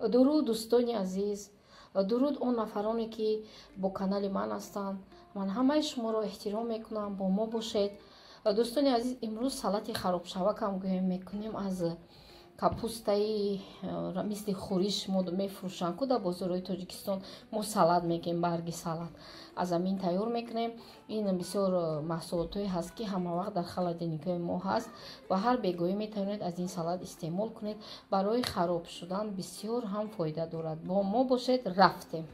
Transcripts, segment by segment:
дуруд дӯстони азиз, дуруд он нафароне ки бо канали ман ҳастанд. ман ҳамаи шуморо эҳтиром мекунам. Бо мо бошед. дӯстони азиз, имрӯз салати харобшавакам гӯем мекунем аз капустаи мисли хӯриш мо мефурӯшанд дар бозорҳои Тоҷикистон. мо салат мегӯем, барги салат аз амин тайёр мекунем. ин бисёр маҳсулотое ҳаст ки ҳама вақт дар холодильникҳои мо ҳаст ва ҳар бегоҳӣ метавонед аз ин салат истеъмол кунед. барои хароб шудан бисёр ҳам фоида дорад. бо мо бошед, рафтем.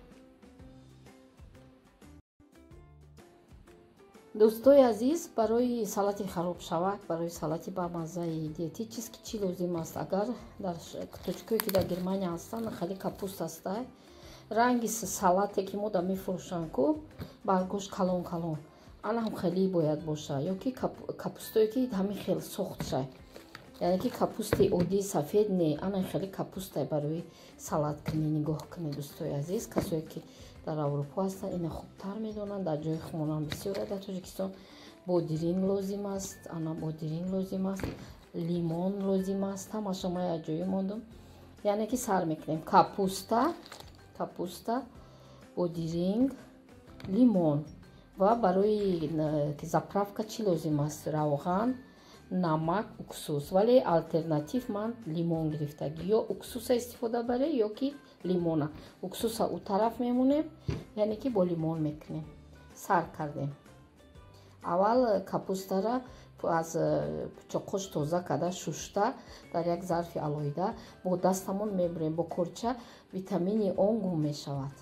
дӯстои азиз, барои салати харобшавак, барои салати бамаззаи диетический чӣ лозим аст? Агар дар точкое ки дар Германия ҳастанд, хали капуст астай, ранги салате ки мо мефурӯшанд ку баргош калон калон, анам хеле бояд боша, ё ки капустое ки ҳами хел сохт шай, яъне ки капусти оддии сафед не, ана хеле капустай барои салат кунӣ. нигоҳ кунед дӯстои азиз, касое ки дар Аврупо ҳастанд ина хубтар медонанд. дар ҷои хумонам бисёр дар Тоҷикистон бодиринг лозим аст, ана бодиринг лозим аст, лимон лозим аст. ҳамаша мо як ҷои мондум, яъне ки сар мекунем капуста, бодиринг, лимон ва барои заправка чӣ лозим аст? равған, намак, уксус. вале алтернатив ман лимон гирифтагӣ, ё уксуса истифода барем ё ки лимона. уксуса у тараф мемонем, яъне ки бо лимон мекунем. сар кардем. аввал капустара аз чоқош тоза карда шушта дар як зарфи алоҳида бо дастамон мебурем, бо корча витамини он гум мешавад.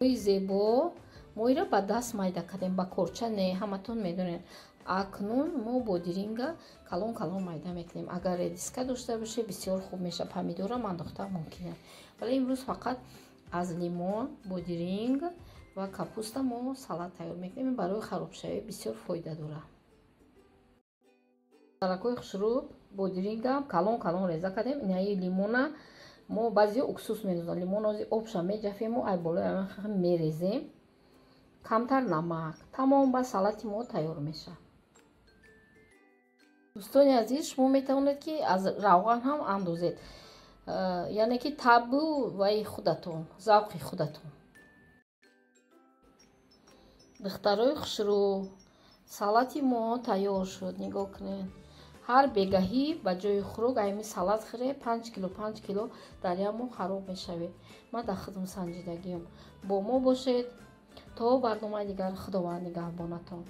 зебо моира ба даст майда кардем, ба корча не. ҳаматон медонед акнун мо бодиринга калон калон майда мекунем. агар редиска дошта боше бисёр хуб меша. помидорам андохта мумкин аст, вале имрӯз фақат аз лимон, бодиринг ва капуста мо салат тайёр мекунем. барои харобшавӣ бисёр фоида дорад. саракои хушруб, бодирингам калон калон реза кардем. инаи лимона мо баъзеҳо уксус медозанд, лимонози обша меҷафему, ай болои мерезем. камтар намак. тамом ба салати мо тайёр меша. дӯстони азиз, шумо метавонед ки аз равған ҳам андозед, яъне ки табу ваи худатон, завқи худатон. духтарои хушрӯ, салати мо тайёр шуд. нигоҳ кунед, ҳар бегаҳӣ ба ҷои хӯрок айми салат хӯре 5 кило дар як моҳ хароб мешавед. ман дар хидматсанҷидагиам. бо мо бошед. то барномаи дигар. худованд нигаҳбонатон.